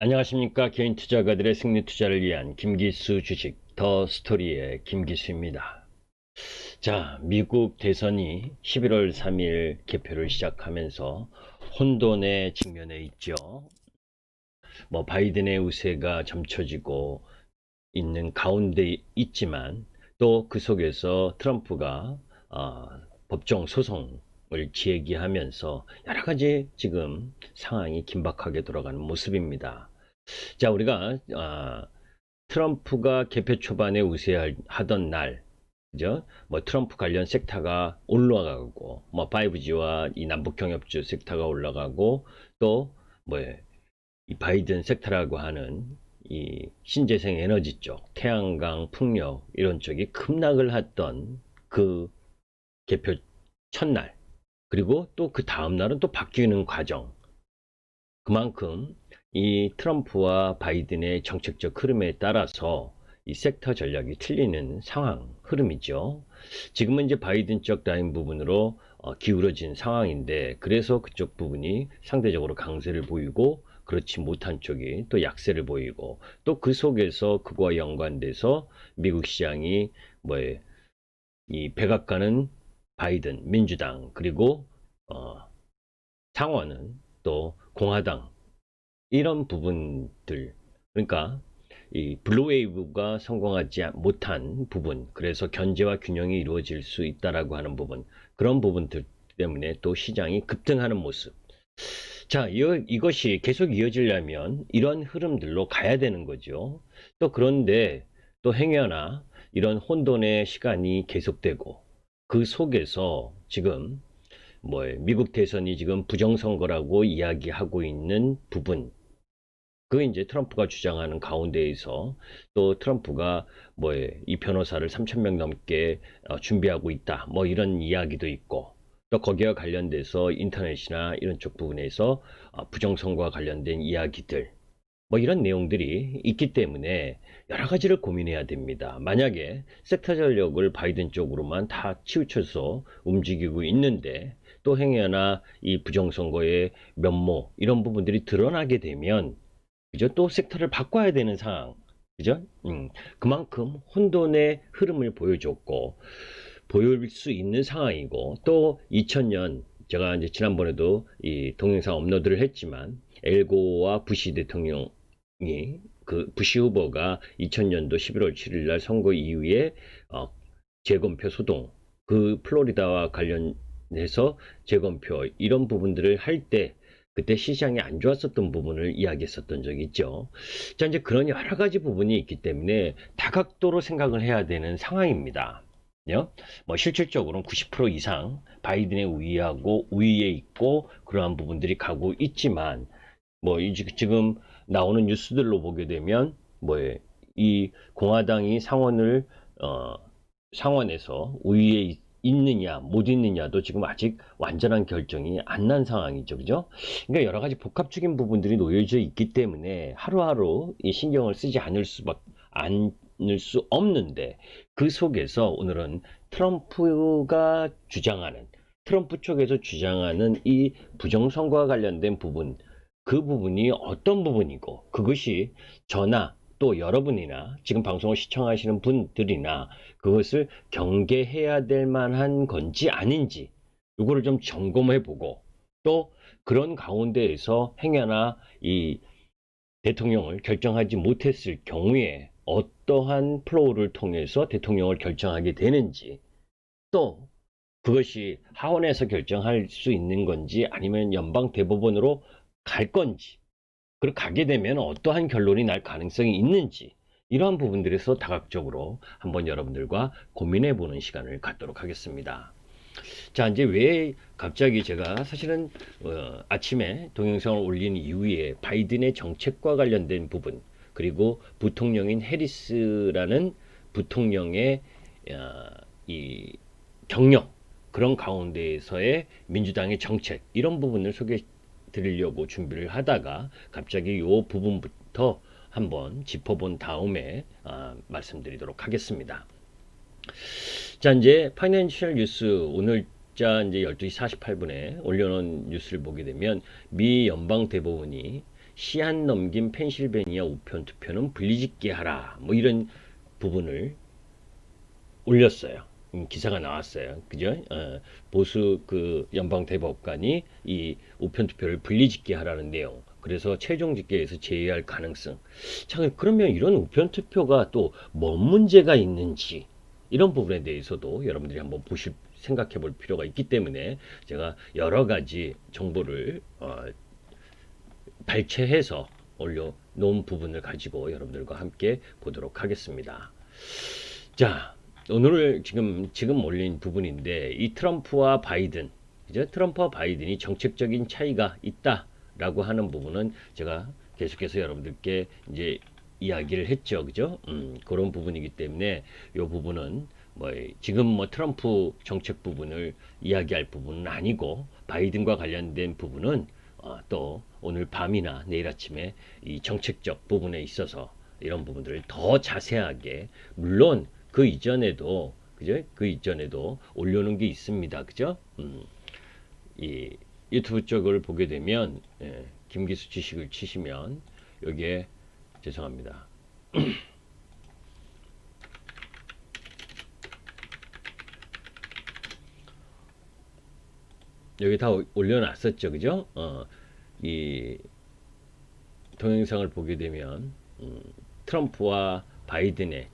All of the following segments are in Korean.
안녕하십니까. 개인 투자가들의 승리 투자를 위한 김기수 주식 더 스토리의 김기수입니다. 자, 미국 대선이 11월 3일 개표를 시작하면서 혼돈에 직면해 있죠. 바이든의 우세가 점쳐지고 있는 가운데 있지만 또 그 속에서 트럼프가 법정 소송을 제기하면서 여러 가지 지금 상황이 긴박하게 돌아가는 모습입니다. 자, 우리가 트럼프가 개표 초반에 우세하던 날, 그죠? 트럼프 관련 섹터가 올라가고, 5G와 이 남북 경협주 섹터가 올라가고, 또 이 바이든 섹터라고 하는 이 신재생 에너지 쪽, 태양광, 풍력 이런 쪽이 급락을 했던 그 개표 첫날, 그리고 또 그 다음 날은 또 바뀌는 과정. 그만큼 이 트럼프와 바이든의 정책적 흐름에 따라서 이 섹터 전략이 틀리는 상황, 흐름이죠. 지금은 이제 바이든 쪽 라인 부분으로 기울어진 상황인데, 그래서 그쪽 부분이 상대적으로 강세를 보이고, 그렇지 못한 쪽이 또 약세를 보이고, 또 그 속에서 그거와 연관돼서 미국 시장이 이 백악관은 바이든 민주당, 그리고 상원은 또 공화당, 이런 부분들, 그러니까 이 블루웨이브가 성공하지 못한 부분, 그래서 견제와 균형이 이루어질 수 있다라고 하는 부분, 그런 부분들 때문에 또 시장이 급등하는 모습. 자, 이것이 계속 이어지려면 이런 흐름들로 가야 되는 거죠. 또 그런데 또 행여나 이런 혼돈의 시간이 계속되고, 그 속에서 지금 미국 대선이 지금 부정선거라고 이야기하고 있는 부분, 그 이제 트럼프가 주장하는 가운데에서 또 트럼프가 이 변호사를 3,000명 넘게 준비하고 있다, 이런 이야기도 있고, 또 거기와 관련돼서 인터넷이나 이런 쪽 부분에서 부정선거와 관련된 이야기들, 이런 내용들이 있기 때문에 여러 가지를 고민해야 됩니다. 만약에 섹터 전력을 바이든 쪽으로만 다 치우쳐서 움직이고 있는데, 또 행여나 이 부정선거의 면모 이런 부분들이 드러나게 되면, 그죠? 또 섹터를 바꿔야 되는 상황. 그죠? 그만큼 혼돈의 흐름을 보여줬고, 보일 수 있는 상황이고, 또 2000년, 제가 이제 지난번에도 이 동영상 업로드를 했지만, 엘고와 부시 대통령이, 그 부시 후보가 2000년도 11월 7일 날 선거 이후에 재검표 소동, 그 플로리다와 관련해서 재검표 이런 부분들을 할 때, 그때 시장이 안 좋았었던 부분을 이야기했었던 적이 있죠. 자, 이제 그런 여러 가지 부분이 있기 때문에 다각도로 생각을 해야 되는 상황입니다. 실질적으로는 90% 이상 바이든의 우위하고 우위에 있고 그러한 부분들이 가고 있지만, 지금 나오는 뉴스들로 보게 되면 이 공화당이 상원에서 우위에 있느냐 못 있느냐도 지금 아직 완전한 결정이 안 난 상황이죠. 그죠? 그러니까 여러 가지 복합적인 부분들이 놓여져 있기 때문에 하루하루 이 신경을 쓰지 않을 수 없는데, 그 속에서 오늘은 트럼프 쪽에서 주장하는 이 부정선거와 관련된 부분, 그 부분이 어떤 부분이고, 그것이 저나 또 여러분이나 지금 방송을 시청하시는 분들이나 그것을 경계해야 될 만한 건지 아닌지, 이거를 좀 점검해 보고, 또 그런 가운데에서 행여나 이 대통령을 결정하지 못했을 경우에 어떠한 플로우를 통해서 대통령을 결정하게 되는지, 또 그것이 하원에서 결정할 수 있는 건지 아니면 연방 대법원으로 갈 건지, 그리고 가게 되면 어떠한 결론이 날 가능성이 있는지, 이러한 부분들에서 다각적으로 한번 여러분들과 고민해 보는 시간을 갖도록 하겠습니다. 자, 이제 왜 갑자기 제가 사실은 아침에 동영상을 올린 이후에 바이든의 정책과 관련된 부분, 그리고 부통령인 해리스라는 부통령의 이 경력, 그런 가운데에서의 민주당의 정책, 이런 부분을 소개해 드리려고 준비를 하다가 갑자기 이 부분부터 한번 짚어본 다음에 말씀드리도록 하겠습니다. 자, 이제 파이낸셜 뉴스 오늘자 이제 12시 48분에 올려놓은 뉴스를 보게 되면 미 연방 대법원이 시한 넘긴 펜실베니아 우편 투표는 불리짓게 하라. 뭐 이런 부분을 올렸어요. 기사가 나왔어요. 그죠? 보수 그 연방 대법관이 이 우편 투표를 분리짓게 하라는 내용. 그래서 최종 집계에서 제외할 가능성. 자, 그러면 이런 우편 투표가 또 뭔 문제가 있는지 이런 부분에 대해서도 여러분들이 한번 생각해 볼 필요가 있기 때문에 제가 여러 가지 정보를 발췌해서 올려놓은 부분을 가지고 여러분들과 함께 보도록 하겠습니다. 자, 오늘 지금 올린 부분인데 이 트럼프와 바이든, 이제 트럼프와 바이든이 정책적인 차이가 있다라고 하는 부분은 제가 계속해서 여러분들께 이제 이야기를 했죠, 그죠? 그런 부분이기 때문에 이 부분은 지금 트럼프 정책 부분을 이야기할 부분은 아니고 바이든과 관련된 부분은 또 오늘 밤이나 내일 아침에 이 정책적 부분에 있어서 이런 부분들을 더 자세하게 물론 그 이전에도 그죠? 그 이전에도 올려놓은 게 있습니다. 그죠? 이 유튜브 쪽을 보게 되면 김기수 지식을 치시면 여기에 죄송합니다. 여기 다 올려놨었죠, 그죠? 이 동영상을 보게 되면 트럼프와 바이든의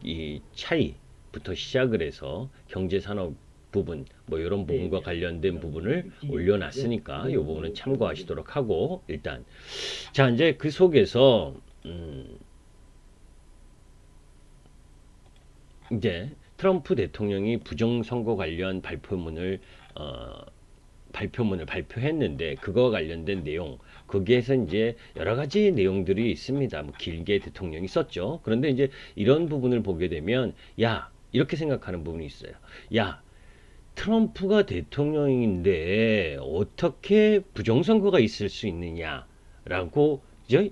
이 차이부터 시작을 해서 경제산업 부분, 이런 부분과 관련된 부분을 올려놨으니까 이 부분은 참고하시도록 하고 일단 자 이제 그 속에서 이제 트럼프 대통령이 부정선거 관련 발표문을 발표했는데 그거와 관련된 내용 거기에서 이제 여러 가지 내용들이 있습니다. 길게 대통령이 썼죠. 그런데 이제 이런 부분을 보게 되면 이렇게 생각하는 부분이 있어요. 트럼프가 대통령인데 어떻게 부정선거가 있을 수 있느냐라고 이제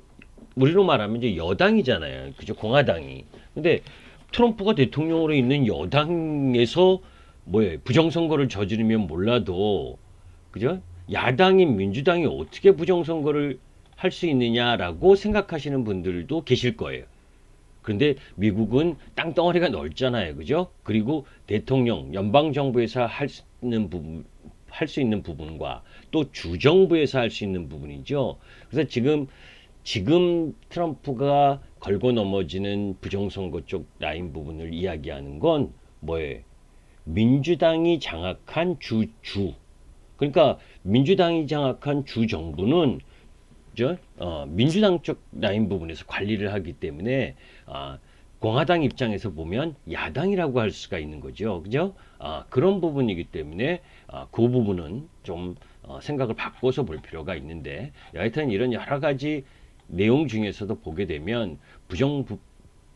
우리로 말하면 이제 여당이잖아요. 그죠? 공화당이. 근데 트럼프가 대통령으로 있는 여당에서 부정선거를 저지르면 몰라도 그죠? 야당인 민주당이 어떻게 부정선거를 할 수 있느냐라고 생각하시는 분들도 계실 거예요. 그런데 미국은 땅덩어리가 넓잖아요. 그죠? 그리고 대통령, 연방정부에서 할 수 있는 부분과 또 주정부에서 할 수 있는 부분이죠. 그래서 지금 트럼프가 걸고 넘어지는 부정선거 쪽 라인 부분을 이야기하는 건 뭐예요? 민주당이 장악한 그러니까 민주당이 장악한 주정부는 민주당 쪽 라인 부분에서 관리를 하기 때문에 공화당 입장에서 보면 야당이라고 할 수가 있는 거죠. 그죠? 그런 부분이기 때문에 그 부분은 좀 생각을 바꿔서 볼 필요가 있는데 여하튼 이런 여러 가지 내용 중에서도 보게 되면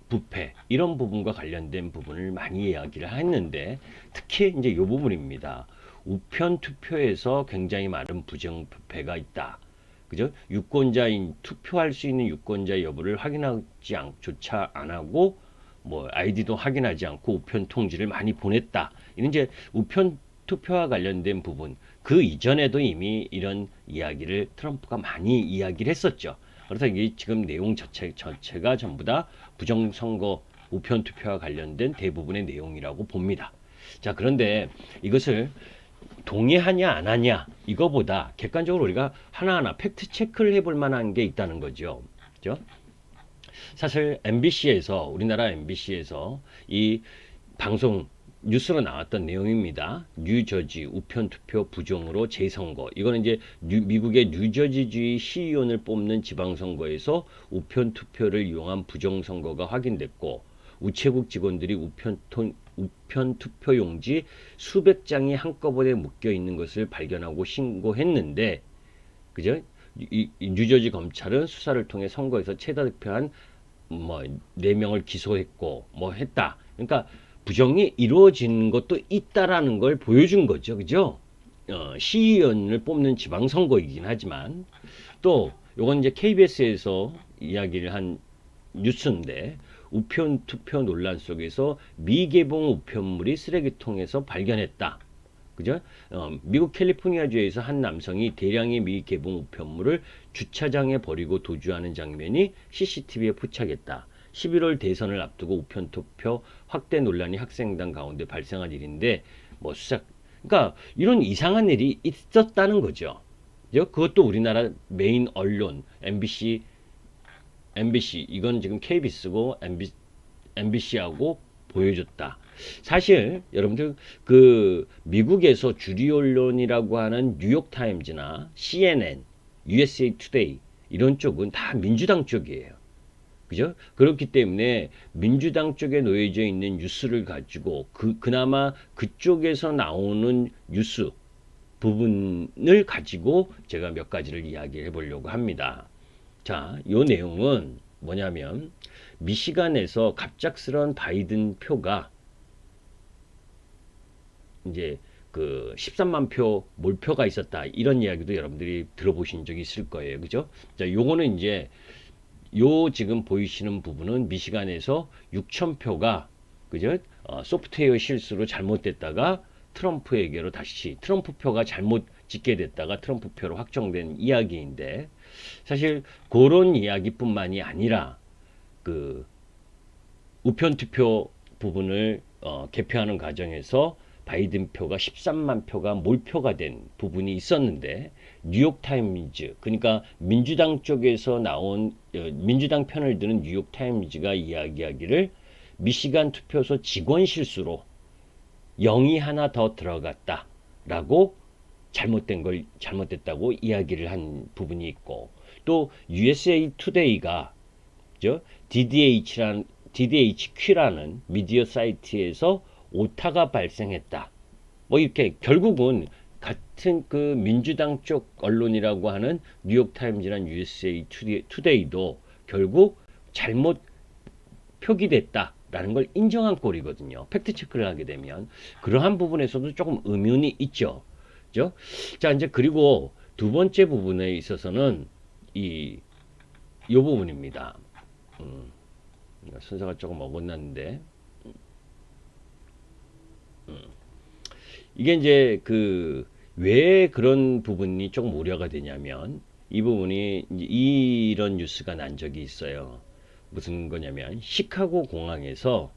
부패 이런 부분과 관련된 부분을 많이 이야기를 했는데 특히 이제 이 부분입니다. 우편 투표에서 굉장히 많은 부정부패가 있다. 그죠? 유권자인 투표할 수 있는 유권자 여부를 확인하지 조차 안 하고 아이디도 확인하지 않고 우편 통지를 많이 보냈다. 이는 이제 우편 투표와 관련된 부분. 그 이전에도 이미 이런 이야기를 트럼프가 많이 이야기를 했었죠. 그래서 이게 지금 내용 전체가 전부 다 부정선거 우편 투표와 관련된 대부분의 내용이라고 봅니다. 자, 그런데 이것을 동의하냐 안 하냐 이거보다 객관적으로 우리가 하나하나 팩트 체크를 해볼 만한 게 있다는 거죠. 그죠? 사실 우리나라 MBC에서 이 방송 뉴스로 나왔던 내용입니다. 뉴저지 우편 투표 부정으로 재선거. 이거는 이제 미국의 뉴저지주의 시의원을 뽑는 지방선거에서 우편 투표를 이용한 부정선거가 확인됐고 우체국 직원들이 우편 투표용지 수백 장이 한꺼번에 묶여 있는 것을 발견하고 신고했는데, 그죠? 이 뉴저지 검찰은 수사를 통해 선거에서 최다 득표한 4명을 기소했고 했다. 그러니까 부정이 이루어지는 것도 있다라는 걸 보여준 거죠. 그죠? 시의원을 뽑는 지방선거이긴 하지만 또 요건 이제 KBS에서 이야기를 한 뉴스인데 우편 투표 논란 속에서 미개봉 우편물이 쓰레기통에서 발견했다. 그죠? 미국 캘리포니아주에서 한 남성이 대량의 미 개봉 우편물을 주차장에 버리고 도주하는 장면이 CCTV에 포착했다. 11월 대선을 앞두고 우편 투표 확대 논란이 학생당 가운데 발생한 일인데 뭐 그러니까 이런 이상한 일이 있었다는 거죠. 그것도 우리나라 메인 언론 MBC 이건 지금 KBS고 MBC하고 보여줬다. 사실 여러분들 그 미국에서 주류 언론이라고 하는 뉴욕타임즈나 CNN, USA 투데이 이런 쪽은 다 민주당 쪽이에요. 그죠? 그렇기 때문에 민주당 쪽에 놓여져 있는 뉴스를 가지고 그나마 그쪽에서 나오는 뉴스 부분을 가지고 제가 몇 가지를 이야기해 보려고 합니다. 자, 요 내용은 뭐냐면 미시간에서 갑작스런 바이든 표가 이제 그 13만 표 몰표가 있었다. 이런 이야기도 여러분들이 들어보신 적이 있을 거예요. 그죠? 자, 요거는 이제 요 지금 보이시는 부분은 미시간에서 6천 표가 그죠? 소프트웨어 실수로 잘못됐다가 트럼프에게로 다시 트럼프 표가 잘못 찍게 됐다가 트럼프 표로 확정된 이야기인데 사실 그런 이야기뿐만이 아니라 그 우편 투표 부분을 개표하는 과정에서 바이든 표가 13만 표가 몰표가 된 부분이 있었는데 뉴욕타임즈 그러니까 민주당 쪽에서 나온 민주당 편을 드는 뉴욕타임즈가 이야기하기를 미시간 투표소 직원 실수로 0이 하나 더 들어갔다라고 잘못됐다고 이야기를 한 부분이 있고 또 USA 투데이가 DDHQ라는 미디어 사이트에서 오타가 발생했다. 뭐 이렇게 결국은 같은 그 민주당 쪽 언론이라고 하는 뉴욕타임즈나 USA 투데이도 결국 잘못 표기됐다라는 걸 인정한 꼴이거든요. 팩트 체크를 하게 되면 그러한 부분에서도 조금 의문이 있죠. 그죠? 자, 이제 그리고 두 번째 부분에 있어서는 이 부분입니다. 순서가 조금 어긋났는데 이게 이제 왜 그런 부분이 조금 우려가 되냐면 이 부분이 이런 뉴스가 난 적이 있어요. 무슨 거냐면 시카고 공항에서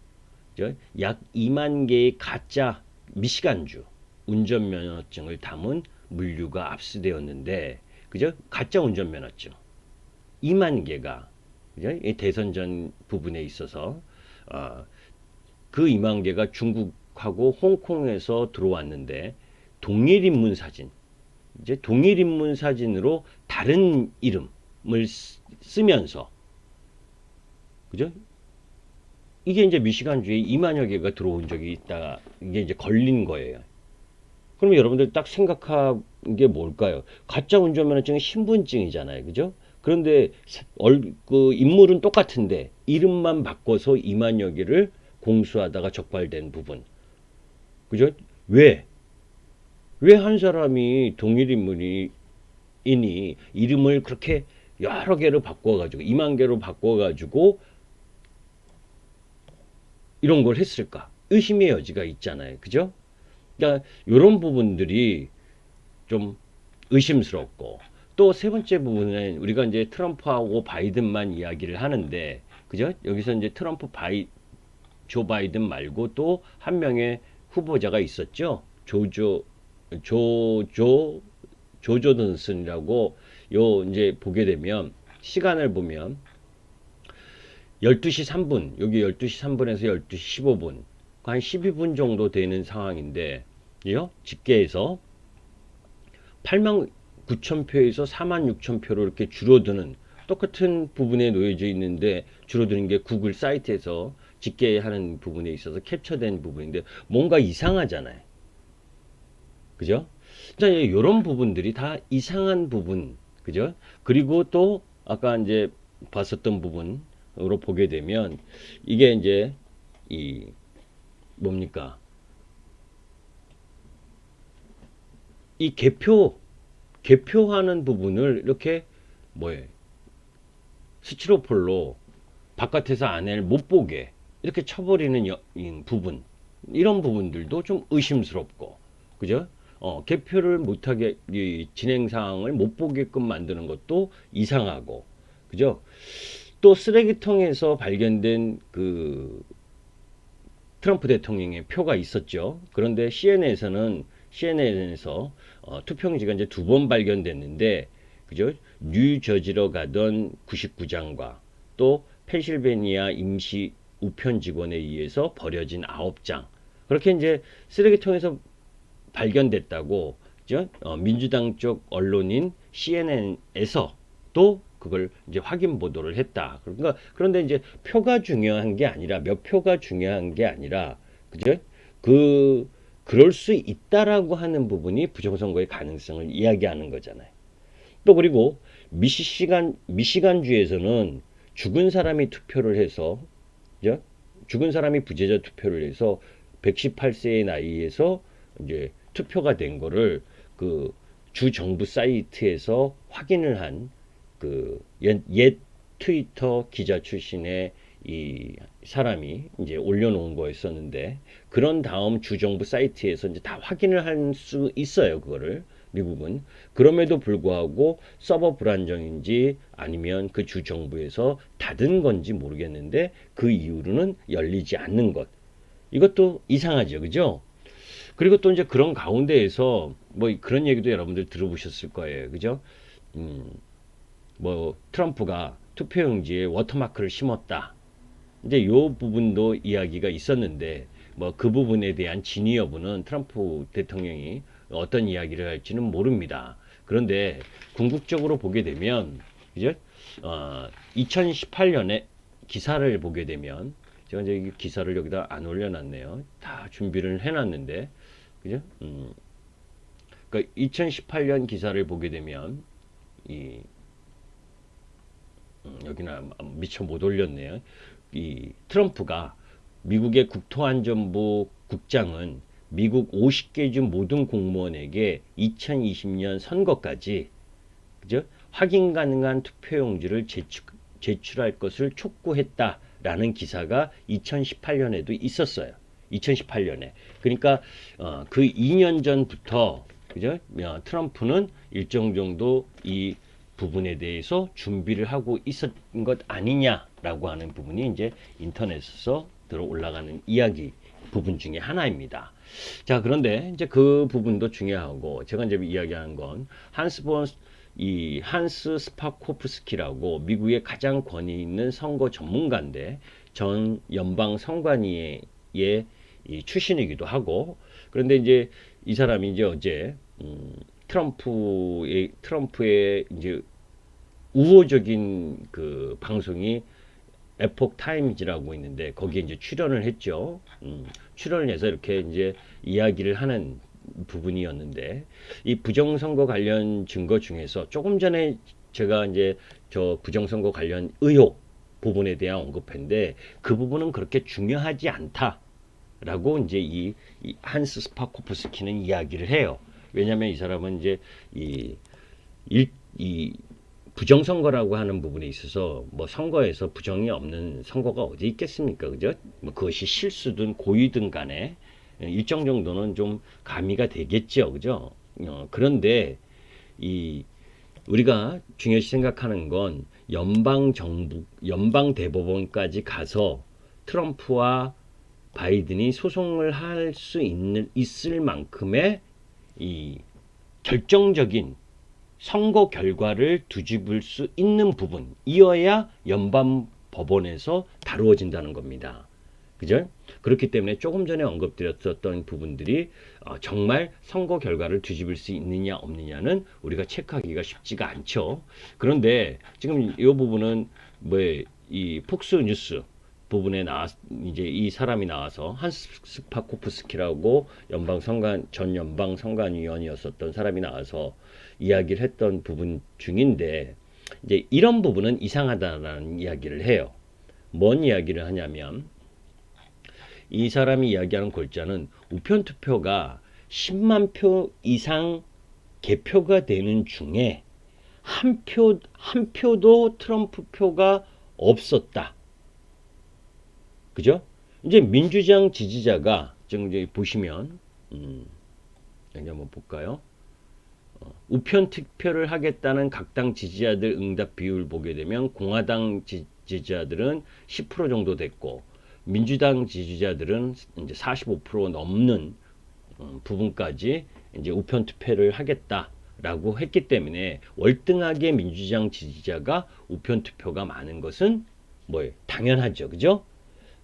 약 2만 개의 가짜 미시간주 운전면허증을 담은 물류가 압수되었는데 그죠? 가짜 운전면허증 2만 개가 그죠? 이 대선 전 부분에 있어서 그 2만 개가 중국하고 홍콩에서 들어왔는데 동일 인물 사진 이제 동일 인물 사진으로 다른 이름을 쓰면서 그죠? 이게 이제 미시간주에 2만여 개가 들어온 적이 있다. 이게 이제 걸린 거예요. 그러면 여러분들 딱 생각한 게 뭘까요? 가짜 운전면허증은 신분증이잖아요. 그죠? 그런데 그 인물은 똑같은데 이름만 바꿔서 2만여 개를 공수하다가 적발된 부분. 그죠? 왜 한 사람이 동일 인물이니 이름을 그렇게 여러 개로 바꿔가지고 2만 개로 바꿔가지고 이런 걸 했을까? 의심의 여지가 있잖아요. 그죠? 그러니까 이런 부분들이 좀 의심스럽고 또 세 번째 부분은 우리가 이제 트럼프하고 바이든만 이야기를 하는데 그죠? 여기서 이제 조 바이든 말고 또 한 명의 후보자가 있었죠. 조조던슨이라고 요 이제 보게 되면 시간을 보면 12시 3분 여기 12시 3분에서 12시 15분 한 12분 정도 되는 상황인데 집계에서 8만 9천 표에서 4만 6천 표로 이렇게 줄어드는 똑같은 부분에 놓여져 있는데 줄어드는 게 구글 사이트에서 집계하는 부분에 있어서 캡처된 부분인데 뭔가 이상하잖아요. 그죠? 자, 이런 부분들이 다 이상한 부분, 그죠? 그리고 또 아까 이제 봤었던 부분으로 보게 되면 이게 이제 이 뭡니까? 이 개표하는 부분을 이렇게 스티로폴로 바깥에서 안을 못 보게 이렇게 쳐버리는 부분 이런 부분들도 좀 의심스럽고 그죠? 개표를 못하게 이 진행 사항을 못 보게끔 만드는 것도 이상하고, 그죠? 또 쓰레기통에서 발견된 그 트럼프 대통령의 표가 있었죠. 그런데 CNN에서 투표용지가 이제 2번 발견됐는데, 그죠? 뉴저지로 가던 99장과 또 펜실베니아 임시 우편 직원에 의해서 버려진 9장. 그렇게 이제 쓰레기통에서 발견됐다고, 그죠? 민주당 쪽 언론인 CNN에서 또 그걸 이제 확인 보도를 했다. 그러니까 그런데 이제 표가 중요한 게 아니라, 몇 표가 중요한 게 아니라, 그죠? 그럴 수 있다라고 하는 부분이 부정선거의 가능성을 이야기하는 거잖아요. 또 그리고 미시간주에서는 죽은 사람이 투표를 해서, 그죠? 죽은 사람이 부재자 투표를 해서 118세의 나이에서 이제 투표가 된 거를 그 주 정부 사이트에서 확인을 한 그 옛 트위터 기자 출신의 이 사람이 이제 올려놓은 거였었는데, 그런 다음 주정부 사이트에서 이제 다 확인을 할 수 있어요, 그거를. 미국은. 그럼에도 불구하고 서버 불안정인지 아니면 그 주정부에서 닫은 건지 모르겠는데 그 이후로는 열리지 않는 것. 이것도 이상하죠, 그죠? 그리고 또 이제 그런 가운데에서 뭐 그런 얘기도 여러분들 들어보셨을 거예요, 그죠? 음, 뭐 트럼프가 투표용지에 워터마크를 심었다. 이제 요 부분도 이야기가 있었는데, 뭐 그 부분에 대한 진위 여부는 트럼프 대통령이 어떤 이야기를 할지는 모릅니다. 그런데 궁극적으로 보게 되면, 이제 2018년에 기사를 보게 되면, 제가 이제 이 기사를 여기다 안 올려놨네요. 다 준비를 해놨는데, 그죠? 그러니까 2018년 기사를 보게 되면 이 여기는 미처 못 올렸네요. 이 트럼프가 미국의 국토안전부 국장은 미국 50개 주 모든 공무원에게 2020년 선거까지, 그죠? 확인 가능한 투표용지를 제출할 것을 촉구했다라는 기사가 2018년에도 있었어요. 2018년에. 그러니까 그 2년 전부터, 그죠? 트럼프는 일정 정도 이 부분에 대해서 준비를 하고 있었던 것 아니냐라고 하는 부분이 이제 인터넷에서 들어 올라가는 이야기 부분 중에 하나입니다. 자, 그런데 이제 그 부분도 중요하고, 제가 이제 이야기하는 건 한스 스파코프스키라고 미국의 가장 권위 있는 선거 전문가인데, 전 연방 선관위의 출신이기도 하고, 그런데 이제 이 사람이 이제 어제 트럼프의 이제 우호적인 그 방송이 에폭 타임즈라고 있는데 거기에 이제 출연을 했죠. 출연을 해서 이렇게 이제 이야기를 하는 부분이었는데, 이 부정선거 관련 증거 중에서 조금 전에 제가 이제 저 부정선거 관련 의혹 부분에 대한 언급했는데, 그 부분은 그렇게 중요하지 않다라고 이제 이 한스 스파코프스키는 이야기를 해요. 왜냐하면 이 사람은 이제 이 부정선거라고 하는 부분에 있어서 뭐 선거에서 부정이 없는 선거가 어디 있겠습니까, 그죠? 뭐 그것이 실수든 고의든 간에 일정 정도는 좀 가미가 되겠죠, 그죠? 그런데 이 우리가 중요시 생각하는 건 연방 대법원까지 가서 트럼프와 바이든이 소송을 할 수 있을 만큼의 이 결정적인 선거 결과를 뒤집을 수 있는 부분이어야 연방 법원에서 다루어진다는 겁니다. 그죠? 그렇기 때문에 조금 전에 언급드렸었던 부분들이 정말 선거 결과를 뒤집을 수 있느냐 없느냐는 우리가 체크하기가 쉽지가 않죠. 그런데 지금 이 부분은 뭐 이 폭스 뉴스 부분에 이제 이 사람이 나와서 한스 스파코프스키라고 전 연방 선관위원이었었던 사람이 나와서 이야기를 했던 부분 중인데, 이제 이런 부분은 이상하다라는 이야기를 해요. 뭔 이야기를 하냐면, 이 사람이 이야기하는 골자는 우편 투표가 10만 표 이상 개표가 되는 중에 한 표도 트럼프 표가 없었다. 그죠? 이제 민주당 지지자가 지금 이제 보시면 여기 한번 볼까요? 우편 투표를 하겠다는 각 당 지지자들 응답 비율 보게 되면 공화당 지지자들은 10% 정도 됐고 민주당 지지자들은 이제 45% 넘는 부분까지 이제 우편 투표를 하겠다라고 했기 때문에 월등하게 민주당 지지자가 우편 투표가 많은 것은 뭐예요? 당연하죠. 그죠?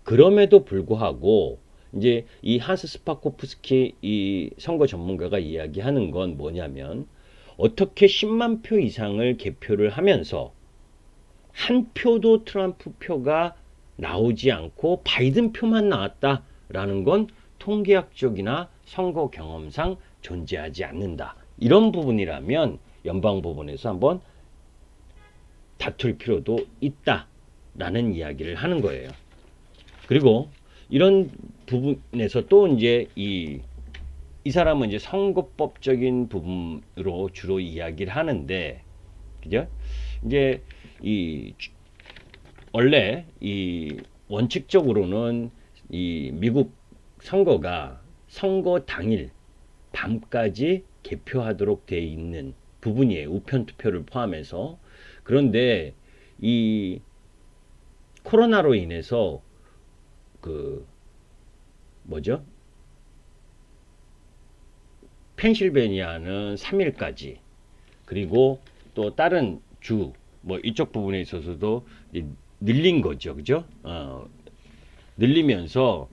그럼에도 불구하고 이제 이 한스 스파코프스키 이 선거 전문가가 이야기하는 건 뭐냐면 어떻게 10만 표 이상을 개표를 하면서 한 표도 트럼프 표가 나오지 않고 바이든 표만 나왔다라는 건 통계학적이나 선거 경험상 존재하지 않는다. 이런 부분이라면 연방법원에서 한번 다툴 필요도 있다라는 이야기를 하는 거예요. 그리고 이런 부분에서 또 이제 이 사람은 이제 선거법적인 부분으로 주로 이야기를 하는데, 그죠? 이제 원래 원칙적으로는 이 미국 선거가 선거 당일 밤까지 개표하도록 돼 있는 부분이에요. 우편 투표를 포함해서. 그런데 이 코로나로 인해서 그 뭐죠? 펜실베니아는 3일까지, 그리고 또 다른 주 뭐 이쪽 부분에 있어서도 늘린 거죠. 그죠? 늘리면서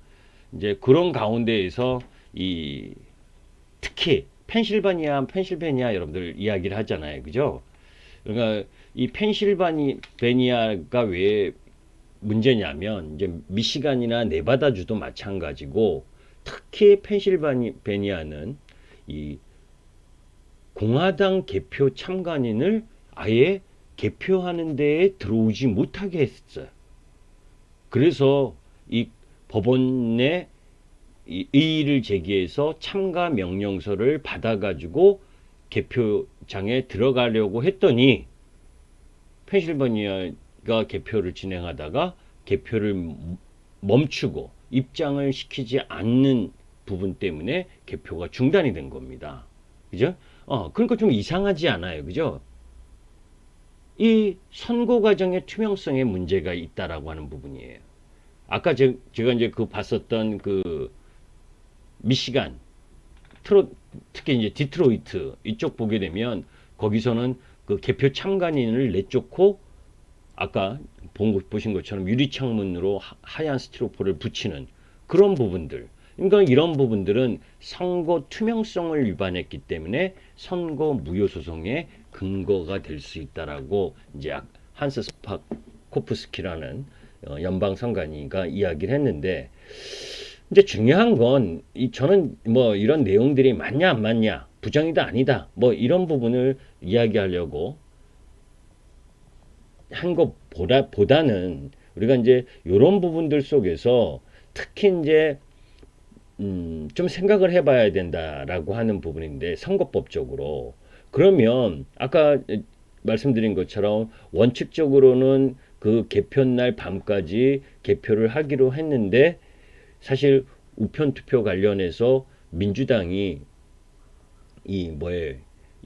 이제 그런 가운데에서 특히 펜실베니아 여러분들 이야기를 하잖아요. 그죠? 그러니까 이 펜실베니아가 왜 문제냐면 이제 미시간이나 네바다주도 마찬가지고 특히 펜실베니아는 이 공화당 개표 참관인을 아예 개표하는 데에 들어오지 못하게 했어요. 그래서 이 법원에 이의를 제기해서 참가 명령서를 받아가지고 개표장에 들어가려고 했더니 펜실베니아가 개표를 진행하다가 개표를 멈추고 입장을 시키지 않는 부분 때문에 개표가 중단이 된 겁니다. 그죠? 그러니까 좀 이상하지 않아요. 그죠? 이 선거 과정의 투명성에 문제가 있다라고 하는 부분이에요. 아까 제가 이제 봤었던 미시간, 특히 이제 디트로이트 이쪽 보게 되면 거기서는 그 개표 참관인을 내쫓고 아까 보신 것처럼 유리창문으로 하얀 스티로폼을 붙이는 그런 부분들. 그러니까 이런 부분들은 선거 투명성을 위반했기 때문에 선거 무효소송의 근거가 될 수 있다라고 이제 한스 스파코프스키라는 연방 선관위가 이야기를 했는데, 이제 중요한 건 저는 뭐 이런 내용들이 맞냐 안 맞냐, 부정이다 아니다, 뭐 이런 부분을 이야기하려고 한 것보다는 우리가 이제 이런 부분들 속에서 특히 이제 좀 생각을 해봐야 된다라고 하는 부분인데, 선거법적으로 그러면 아까 말씀드린 것처럼 원칙적으로는 그 개표날 밤까지 개표를 하기로 했는데 사실 우편 투표 관련해서 민주당이 이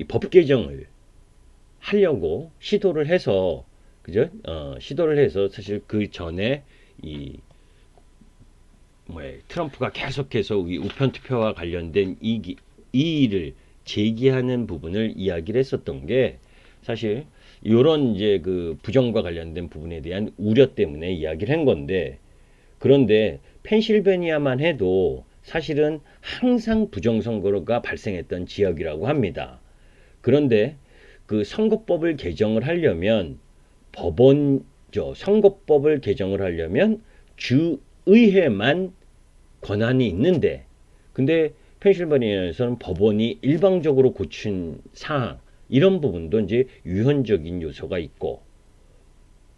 법 개정을 하려고 시도를 해서, 그죠? 시도를 해서 사실 그 전에 트럼프가 계속해서 이 우편 투표와 관련된 이의를 제기하는 부분을 이야기를 했었던 게 사실 이런 이제 그 부정과 관련된 부분에 대한 우려 때문에 이야기를 한 건데, 그런데 펜실베니아만 해도 사실은 항상 부정선거가 발생했던 지역이라고 합니다. 그런데 그 선거법을 개정을 하려면 선거법을 개정을 하려면 주의회만 권한이 있는데, 근데 펜실베니아에서는 법원이 일방적으로 고친 사항, 이런 부분도 이제 유연적인 요소가 있고,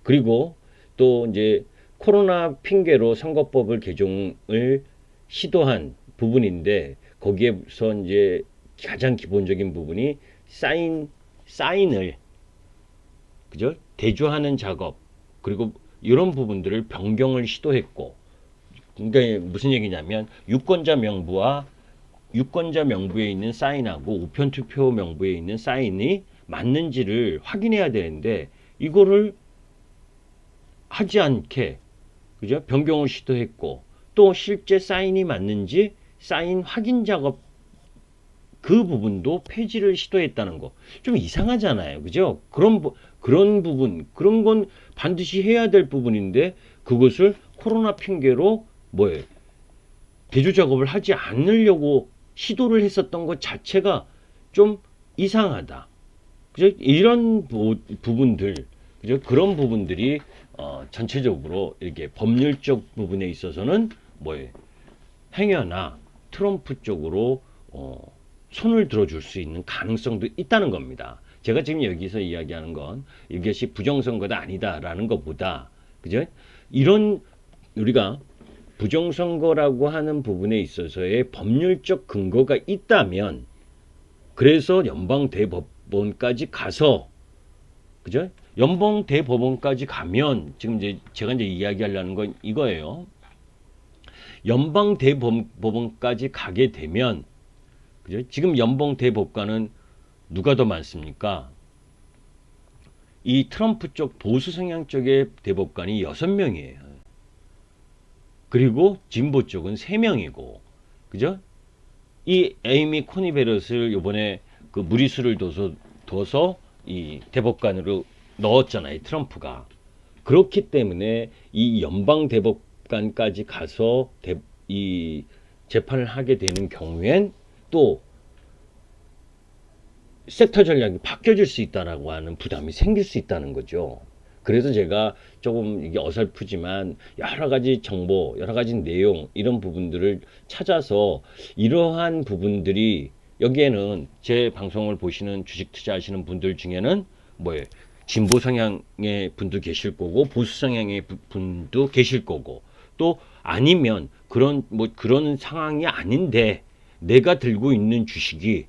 그리고 또 이제 코로나 핑계로 선거법을 개정을 시도한 부분인데, 거기에서 이제 가장 기본적인 부분이 사인을, 그죠? 대조하는 작업, 그리고 이런 부분들을 변경을 시도했고, 그러니까 무슨 얘기냐면 유권자 명부와 유권자 명부에 있는 사인하고 우편 투표 명부에 있는 사인이 맞는지를 확인해야 되는데 이거를 하지 않게 그죠? 변경을 시도했고 또 실제 사인이 맞는지 사인 확인 작업 그 부분도 폐지를 시도했다는 거 좀 이상하잖아요. 그죠? 그런 부분 그런 건 반드시 해야 될 부분인데 그것을 코로나 핑계로 뭐예요? 대조 작업을 하지 않으려고 시도를 했었던 것 자체가 좀 이상하다. 그죠? 이런 부분들, 그죠? 그런 부분들이 전체적으로 이렇게 법률적 부분에 있어서는 뭐예요? 행여나 트럼프 쪽으로 손을 들어줄 수 있는 가능성도 있다는 겁니다. 제가 지금 여기서 이야기하는 건 이것이 부정선거다 아니다라는 것보다 그죠? 이런 우리가 부정선거라고 하는 부분에 있어서의 법률적 근거가 있다면 그래서 연방대법원까지 가서 그죠? 연방대법원까지 가면 지금 이제 제가 이제 이야기하려는 건 이거예요. 연방대법원까지 가게 되면 그죠? 지금 연방대법관은 누가 더 많습니까? 이 트럼프 쪽 보수 성향 쪽의 대법관이 6명이에요. 그리고 진보 쪽은 3명이고 그죠? 이 에이미 코니 베럿을 이번에 그 무리수를 둬서 이 대법관으로 넣었잖아요. 트럼프가. 그렇기 때문에 이 연방 대법관까지 가서 이 재판을 하게 되는 경우엔 또 섹터 전략이 바뀌어질 수 있다라고 하는 부담이 생길 수 있다는 거죠. 그래서 제가 조금 이게 어설프지만 여러 가지 정보, 여러 가지 내용 이런 부분들을 찾아서 이러한 부분들이 여기에는 제 방송을 보시는 주식 투자하시는 분들 중에는 뭐예요? 진보 성향의 분도 계실 거고 보수 성향의 분도 계실 거고 또 아니면 그런 상황이 아닌데 내가 들고 있는 주식이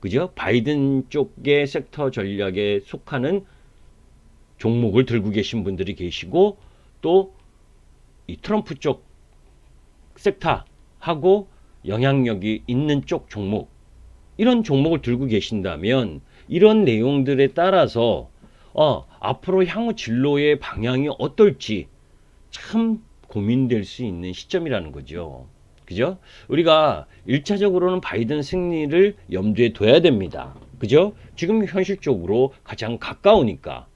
그죠? 바이든 쪽의 섹터 전략에 속하는 종목을 들고 계신 분들이 계시고 또 이 트럼프 쪽 섹터하고 영향력이 있는 쪽 종목 이런 종목을 들고 계신다면 이런 내용들에 따라서 앞으로 향후 진로의 방향이 어떨지 참 고민될 수 있는 시점이라는 거죠. 그죠? 우리가 1차적으로는 바이든 승리를 염두에 둬야 됩니다. 그죠? 지금 현실적으로 가장 가까우니까.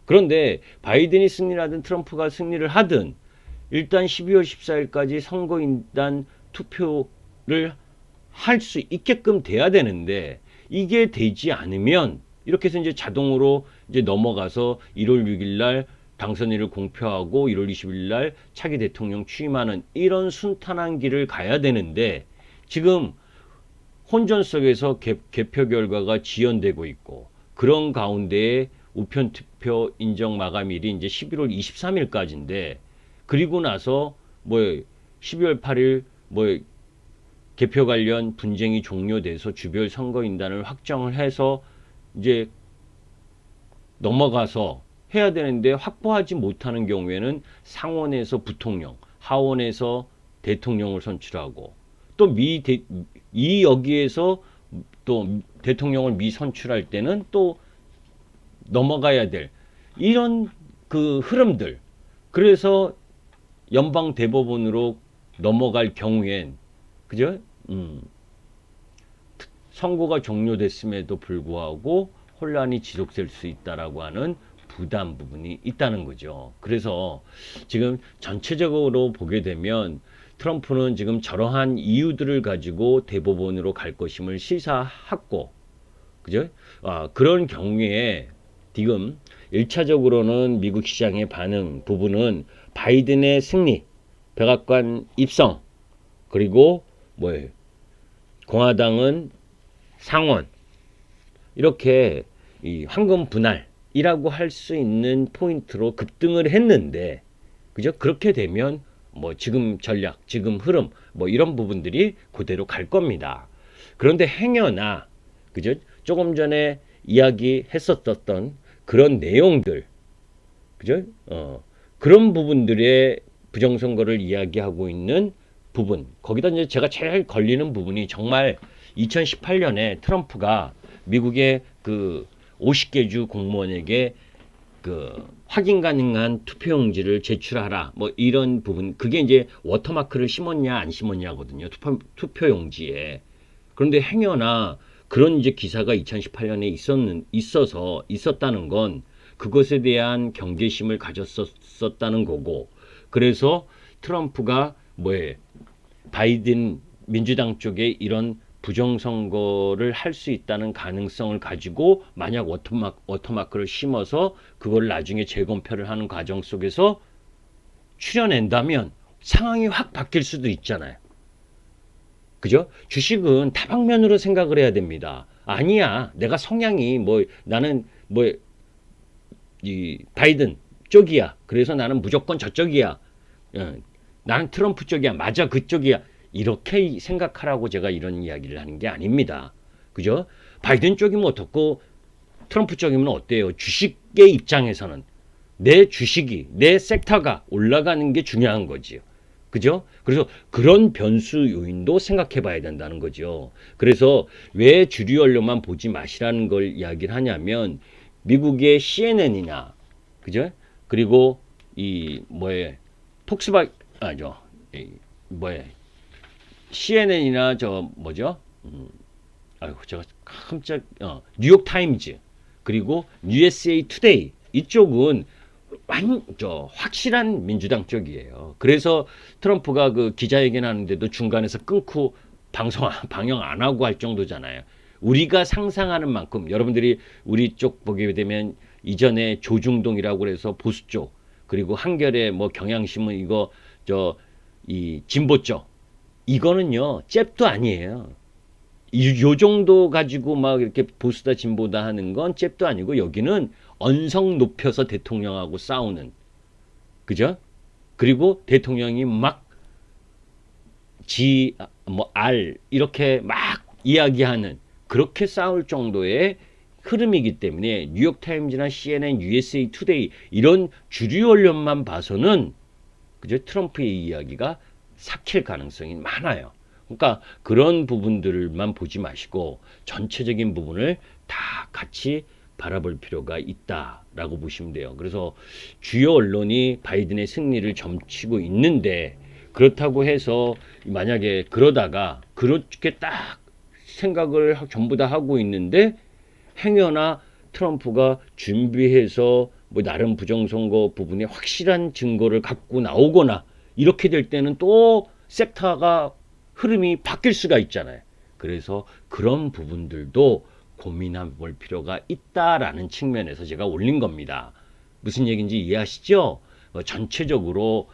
그런데 바이든이 승리를 하든 트럼프가 승리를 하든 일단 12월 14일까지 선거인단 투표를 할 수 있게끔 돼야 되는데 이게 되지 않으면 이렇게 해서 이제 자동으로 이제 넘어가서 1월 6일 날 당선인을 공표하고 1월 20일 날 차기 대통령 취임하는 이런 순탄한 길을 가야 되는데 지금 혼전 속에서 개표 결과가 지연되고 있고 그런 가운데에 우편 투표 인정 마감일이 이제 11월 23일까지인데 그리고 나서 뭐 12월 8일 뭐 개표 관련 분쟁이 종료돼서 주별 선거인단을 확정을 해서 이제 넘어가서 해야 되는데 확보하지 못하는 경우에는 상원에서 부통령, 하원에서 대통령을 선출하고 또 여기에서 또 대통령을 선출할 때는 또 넘어가야 될 이런 그 흐름들. 그래서 연방 대법원으로 넘어갈 경우엔 그죠? 선거가 종료됐음에도 불구하고 혼란이 지속될 수 있다라고 하는 부담 부분이 있다는 거죠. 그래서 지금 전체적으로 보게 되면 트럼프는 지금 저러한 이유들을 가지고 대법원으로 갈 것임을 시사했고, 그죠? 그런 경우에 지금 1차적으로는 미국 시장의 반응 부분은 바이든의 승리, 백악관 입성, 그리고 뭐예요? 공화당은 상원, 이렇게 이 황금 분할이라고 할 수 있는 포인트로 급등을 했는데, 그죠? 그렇게 되면 뭐 지금 전략, 지금 흐름, 뭐 이런 부분들이 그대로 갈 겁니다. 그런데 행여나, 그죠? 조금 전에 이야기했었던 그런 내용들, 그죠? 그런 부분들의 부정선거를 이야기하고 있는 부분, 거기다 이제 제가 제일 걸리는 부분이 정말 2018년에 트럼프가 미국의 그 50개 주 공무원에게 그 확인 가능한 투표용지를 제출하라. 뭐 이런 부분. 그게 이제 워터마크를 심었냐 안 심었냐거든요. 투표용지에. 그런데 행여나 그런 이제 기사가 2018년에 있었다는 건 그것에 대한 경계심을 가졌었다는 거고. 그래서 트럼프가 바이든 민주당 쪽에 이런 부정선거를 할 수 있다는 가능성을 가지고 만약 워터마크를 심어서 그걸 나중에 재검표를 하는 과정 속에서 추려낸다면 상황이 확 바뀔 수도 있잖아요. 그죠? 주식은 다방면으로 생각을 해야 됩니다. 아니야, 내가 성향이 나는 이 바이든 쪽이야. 그래서 나는 무조건 저쪽이야. 나는 트럼프 쪽이야. 맞아, 그쪽이야. 이렇게 생각하라고 제가 이런 이야기를 하는 게 아닙니다. 그죠? 바이든 쪽이면 어떻고 트럼프 쪽이면 어때요? 주식의 입장에서는 내 주식이, 내 섹터가 올라가는 게 중요한 거지요. 그죠? 그래서 그런 변수 요인도 생각해 봐야 된다는 거죠. 그래서 왜 주류 언론만 보지 마시라는 걸 이야기를 하냐면 미국의 CNN이나 그죠? 그리고 CNN이나 제가 깜짝 뉴욕 타임즈 그리고 USA 투데이 이쪽은 확실한 민주당 쪽이에요. 그래서 트럼프가 그 기자회견 하는데도 중간에서 끊고 방영 안 하고 할 정도잖아요. 우리가 상상하는 만큼 여러분들이 우리 쪽 보게 되면 이전에 조중동이라고 그래서 보수 쪽 그리고 한겨레 경향신문 이 진보 쪽 이거는요 잽도 아니에요. 요 정도 가지고 막 이렇게 보수다 진보다 하는 건 잽도 아니고 여기는 언성 높여서 대통령하고 싸우는 그죠? 그리고 대통령이 막 이렇게 막 이야기하는 그렇게 싸울 정도의 흐름이기 때문에 뉴욕타임즈나 CNN, USA 투데이 이런 주류 언론만 봐서는 그죠? 트럼프의 이야기가 삭힐 가능성이 많아요. 그러니까 그런 부분들만 보지 마시고 전체적인 부분을 다 같이 바라볼 필요가 있다라고 보시면 돼요. 그래서 주요 언론이 바이든의 승리를 점치고 있는데 그렇다고 해서 만약에 그러다가 그렇게 딱 생각을 전부 다 하고 있는데 행여나 트럼프가 준비해서 나름 부정선거 부분에 확실한 증거를 갖고 나오거나 이렇게 될 때는 또 섹터가 흐름이 바뀔 수가 있잖아요. 그래서 그런 부분들도 고민해 볼 필요가 있다라는 측면에서 제가 올린 겁니다. 무슨 얘기인지 이해하시죠? 전체적으로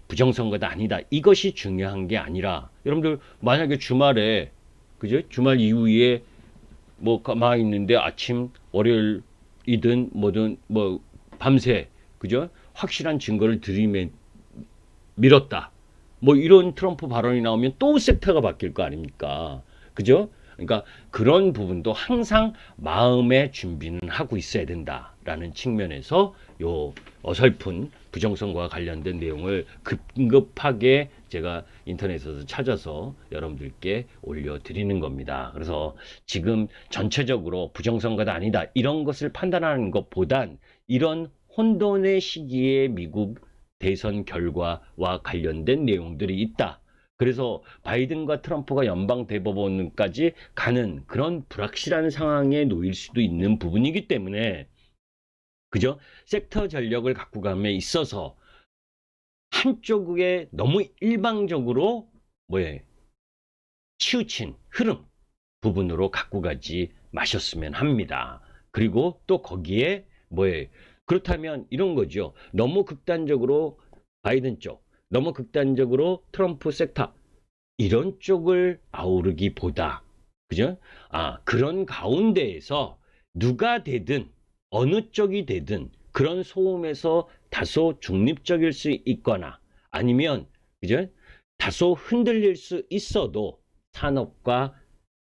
부정선거다 아니다. 이것이 중요한 게 아니라 여러분들 만약에 주말에 그죠? 주말 이후에 가만히 있는데 아침 월요일이든 뭐든 밤새 그죠? 확실한 증거를 밀었다. 이런 트럼프 발언이 나오면 또 섹터가 바뀔 거 아닙니까? 그죠? 그러니까 그런 부분도 항상 마음의 준비는 하고 있어야 된다라는 측면에서 요 어설픈 부정선거와 관련된 내용을 급하게 제가 인터넷에서 찾아서 여러분들께 올려드리는 겁니다. 그래서 지금 전체적으로 부정선거다 아니다 이런 것을 판단하는 것보단 이런 혼돈의 시기에 미국 대선 결과와 관련된 내용들이 있다. 그래서 바이든과 트럼프가 연방대법원까지 가는 그런 불확실한 상황에 놓일 수도 있는 부분이기 때문에 그죠? 섹터 전력을 갖고 감에 있어서 한쪽에 너무 일방적으로 치우친 흐름 부분으로 갖고 가지 마셨으면 합니다. 그리고 또 거기에 그렇다면 이런 거죠. 너무 극단적으로 바이든 쪽, 너무 극단적으로 트럼프 섹터 이런 쪽을 아우르기보다 그죠? 그런 가운데에서 누가 되든 어느 쪽이 되든 그런 소음에서 다소 중립적일 수 있거나 아니면 그죠? 다소 흔들릴 수 있어도 산업과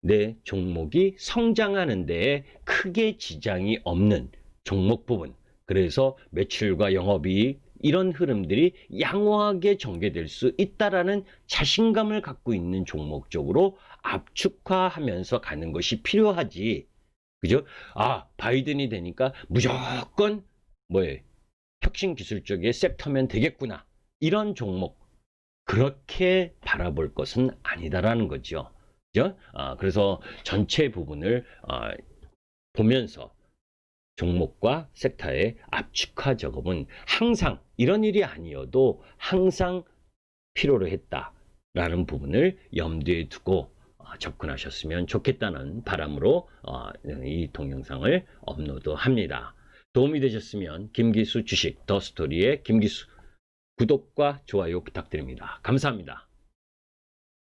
내 종목이 성장하는 데에 크게 지장이 없는 종목 부분 그래서 매출과 영업이익 이런 흐름들이 양호하게 전개될 수 있다라는 자신감을 갖고 있는 종목 쪽으로 압축화하면서 가는 것이 필요하지. 그죠? 아, 바이든이 되니까 무조건 뭐예요? 혁신 기술 쪽에 섹터면 되겠구나. 이런 종목 그렇게 바라볼 것은 아니다라는 거죠. 그죠? 그래서 전체 부분을 보면서 종목과 섹터의 압축화 작업은 항상 이런 일이 아니어도 항상 필요로 했다라는 부분을 염두에 두고 접근하셨으면 좋겠다는 바람으로 이 동영상을 업로드합니다. 도움이 되셨으면 김기수 주식 더 스토리의 김기수 구독과 좋아요 부탁드립니다. 감사합니다.